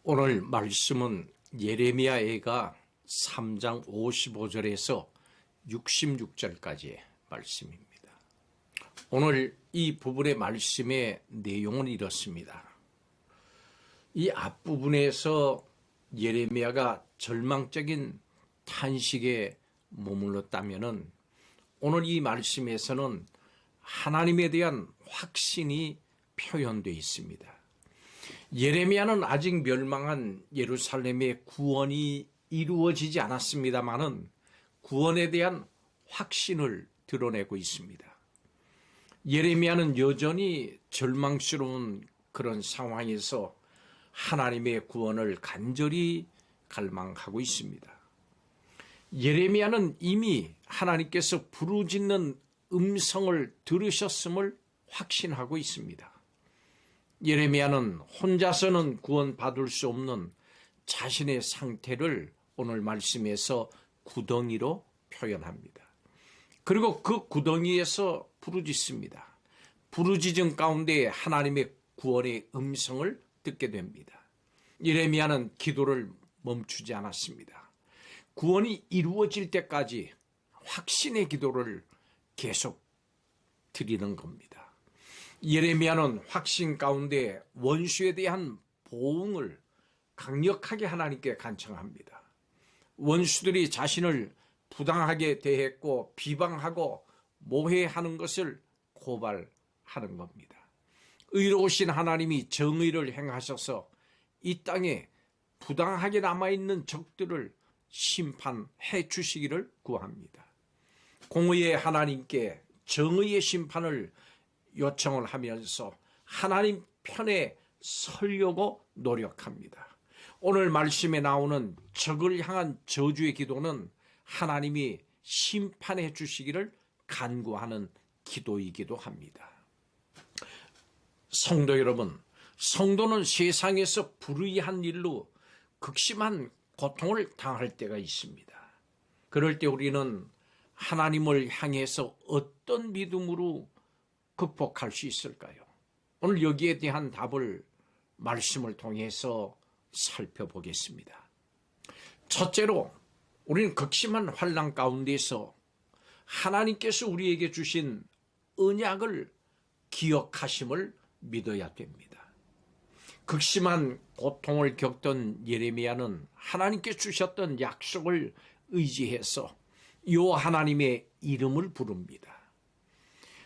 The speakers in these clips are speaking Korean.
오늘 말씀은 예레미야애가 3장 55절에서 66절까지의 말씀입니다. 오늘 이 부분의 말씀의 내용은 이렇습니다. 이 앞부분에서 예레미야가 절망적인 탄식에 머물렀다면 오늘 이 말씀에서는 하나님에 대한 확신이 표현되어 있습니다. 예레미야는 아직 멸망한 예루살렘의 구원이 이루어지지 않았습니다마는 구원에 대한 확신을 드러내고 있습니다. 예레미야는 여전히 절망스러운 그런 상황에서 하나님의 구원을 간절히 갈망하고 있습니다. 예레미야는 이미 하나님께서 부르짖는 음성을 들으셨음을 확신하고 있습니다. 예레미야는 혼자서는 구원받을 수 없는 자신의 상태를 오늘 말씀에서 구덩이로 표현합니다. 그리고 그 구덩이에서 부르짖습니다. 부르짖음 가운데 하나님의 구원의 음성을 듣게 됩니다. 예레미야는 기도를 멈추지 않았습니다. 구원이 이루어질 때까지 확신의 기도를 계속 드리는 겁니다. 예레미야는 확신 가운데 원수에 대한 보응을 강력하게 하나님께 간청합니다. 원수들이 자신을 부당하게 대했고 비방하고 모해하는 것을 고발하는 겁니다. 의로우신 하나님이 정의를 행하셔서 이 땅에 부당하게 남아있는 적들을 심판해 주시기를 구합니다. 공의의 하나님께 정의의 심판을 요청을 하면서 하나님 편에 서려고 노력합니다. 오늘 말씀에 나오는 적을 향한 저주의 기도는 하나님이 심판해 주시기를 간구하는 기도이기도 합니다. 성도 여러분, 성도는 세상에서 불의한 일로 극심한 고통을 당할 때가 있습니다. 그럴 때 우리는 하나님을 향해서 어떤 믿음으로 극복할 수 있을까요? 오늘 여기에 대한 답을 말씀을 통해서 살펴보겠습니다. 첫째로 우리는 극심한 환난 가운데서 하나님께서 우리에게 주신 언약을 기억하심을 믿어야 됩니다. 극심한 고통을 겪던 예레미야는 하나님께 주셨던 약속을 의지해서 요 하나님의 이름을 부릅니다.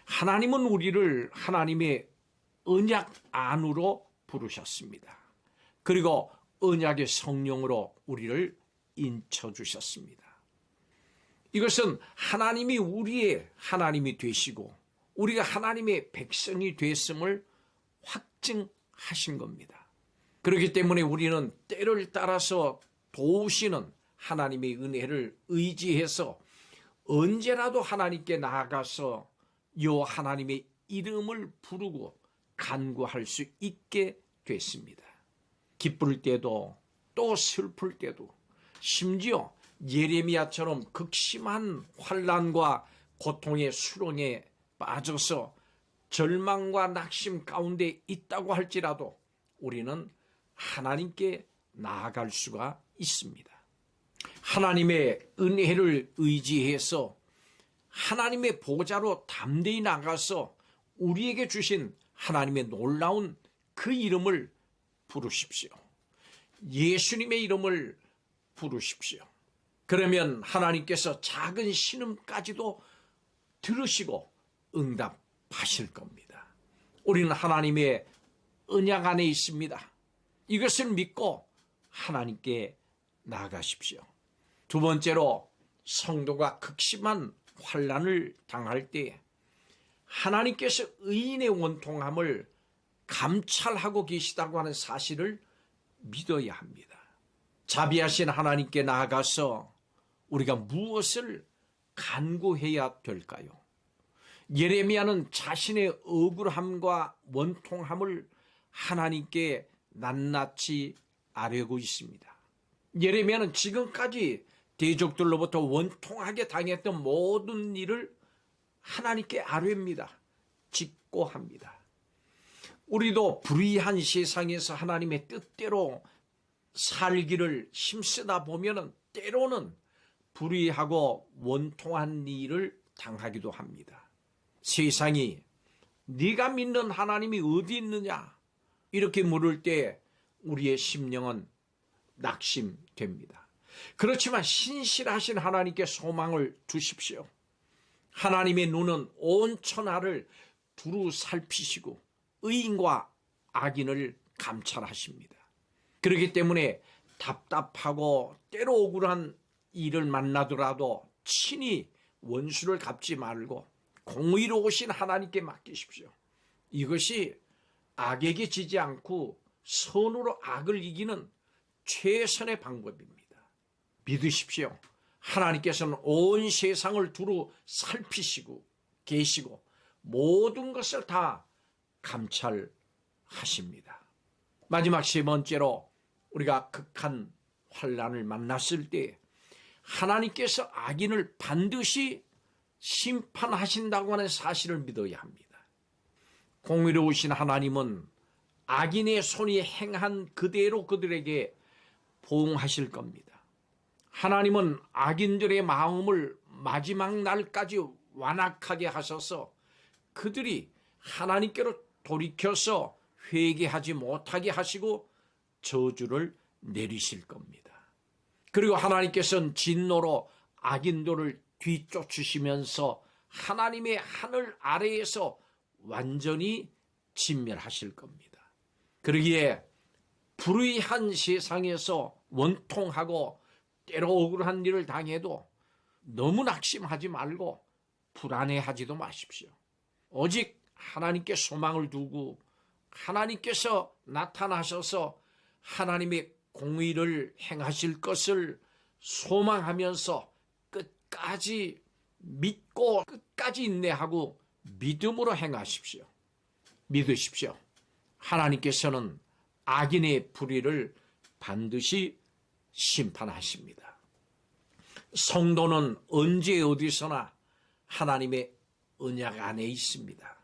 하나님은 우리를 하나님의 언약 안으로 부르셨습니다. 그리고 언약의 성령으로 우리를 인쳐주셨습니다. 이것은 하나님이 우리의 하나님이 되시고 우리가 하나님의 백성이 됐음을 확증하신 겁니다. 그렇기 때문에 우리는 때를 따라서 도우시는 하나님의 은혜를 의지해서 언제라도 하나님께 나아가서 요 하나님의 이름을 부르고 간구할 수 있게 됐습니다. 기쁠 때도 또 슬플 때도 심지어 예레미야처럼 극심한 환난과 고통의 수렁에 빠져서 절망과 낙심 가운데 있다고 할지라도 우리는 하나님께 나아갈 수가 있습니다. 하나님의 은혜를 의지해서 하나님의 보좌로 담대히 나가서 우리에게 주신 하나님의 놀라운 그 이름을 부르십시오. 예수님의 이름을 부르십시오. 그러면 하나님께서 작은 신음까지도 들으시고 응답하실 겁니다. 우리는 하나님의 언약 안에 있습니다. 이것을 믿고 하나님께 나아가십시오. 두 번째로 성도가 극심한 환난을 당할 때 하나님께서 의인의 원통함을 감찰하고 계시다고 하는 사실을 믿어야 합니다. 자비하신 하나님께 나아가서 우리가 무엇을 간구해야 될까요? 예레미야는 자신의 억울함과 원통함을 하나님께 낱낱이 아뢰고 있습니다. 예레미야는 지금까지 대적들로부터 원통하게 당했던 모든 일을 하나님께 아뢰입니다. 직고합니다. 우리도 불의한 세상에서 하나님의 뜻대로 살기를 힘쓰다 보면은 때로는 불의하고 원통한 일을 당하기도 합니다. 세상이 네가 믿는 하나님이 어디 있느냐 이렇게 물을 때 우리의 심령은 낙심됩니다. 그렇지만 신실하신 하나님께 소망을 두십시오. 하나님의 눈은 온 천하를 두루 살피시고 의인과 악인을 감찰하십니다. 그렇기 때문에 답답하고 때로 억울한 일을 만나더라도 친히 원수를 갚지 말고 공의로우신 하나님께 맡기십시오. 이것이 악에게 지지 않고 선으로 악을 이기는 최선의 방법입니다. 믿으십시오. 하나님께서는 온 세상을 두루 살피시고 계시고 모든 것을 다 감찰하십니다. 마지막 세 번째로 우리가 극한 환난을 만났을 때 하나님께서 악인을 반드시 심판하신다고 하는 사실을 믿어야 합니다. 공의로우신 하나님은 악인의 손이 행한 그대로 그들에게 보응하실 겁니다. 하나님은 악인들의 마음을 마지막 날까지 완악하게 하셔서 그들이 하나님께로 돌이켜서 회개하지 못하게 하시고 저주를 내리실 겁니다. 그리고 하나님께서는 진노로 악인들을 뒤쫓으시면서 하나님의 하늘 아래에서 완전히 진멸하실 겁니다. 그러기에 불의한 세상에서 원통하고 때로 억울한 일을 당해도 너무 낙심하지 말고 불안해하지도 마십시오. 오직 하나님께 소망을 두고 하나님께서 나타나셔서 하나님의 공의를 행하실 것을 소망하면서 끝까지 믿고 끝까지 인내하고 믿음으로 행하십시오. 믿으십시오. 하나님께서는 악인의 불의를 반드시 심판하십니다. 성도는 언제 어디서나 하나님의 언약 안에 있습니다.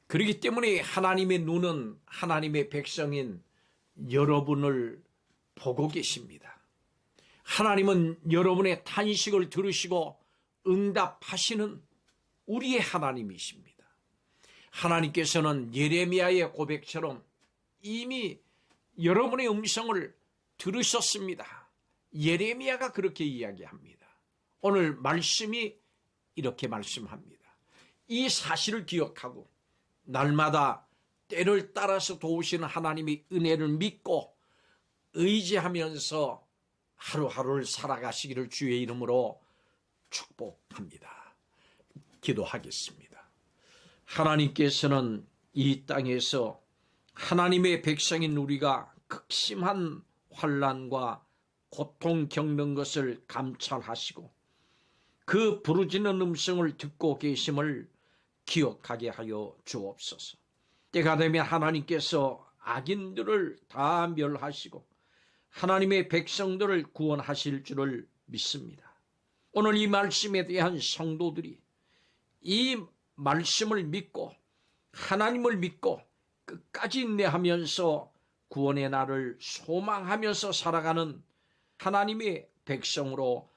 그렇기 때문에 하나님의 눈은 하나님의 백성인 여러분을 보고 계십니다. 하나님은 여러분의 탄식을 들으시고 응답하시는 우리의 하나님이십니다. 하나님께서는 예레미야의 고백처럼 이미 여러분의 음성을 들으셨습니다. 예레미야가 그렇게 이야기합니다. 오늘 말씀이 이렇게 말씀합니다. 이 사실을 기억하고 날마다 때를 따라서 도우시는 하나님의 은혜를 믿고 의지하면서 하루하루를 살아가시기를 주의 이름으로 축복합니다. 기도하겠습니다. 하나님께서는 이 땅에서 하나님의 백성인 우리가 극심한 환난과 고통 겪는 것을 감찰하시고 그 부르짖는 음성을 듣고 계심을 기억하게 하여 주옵소서. 때가 되면 하나님께서 악인들을 다 멸하시고 하나님의 백성들을 구원하실 줄을 믿습니다. 오늘 이 말씀에 대한 성도들이 이 말씀을 믿고 하나님을 믿고 끝까지 인내하면서 구원의 날을 소망하면서 살아가는 하나님의 백성으로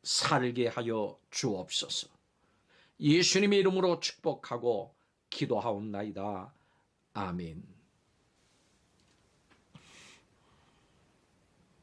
살게 하여 주옵소서. 예수님의 이름으로 축복하고 기도하옵나이다. 아멘.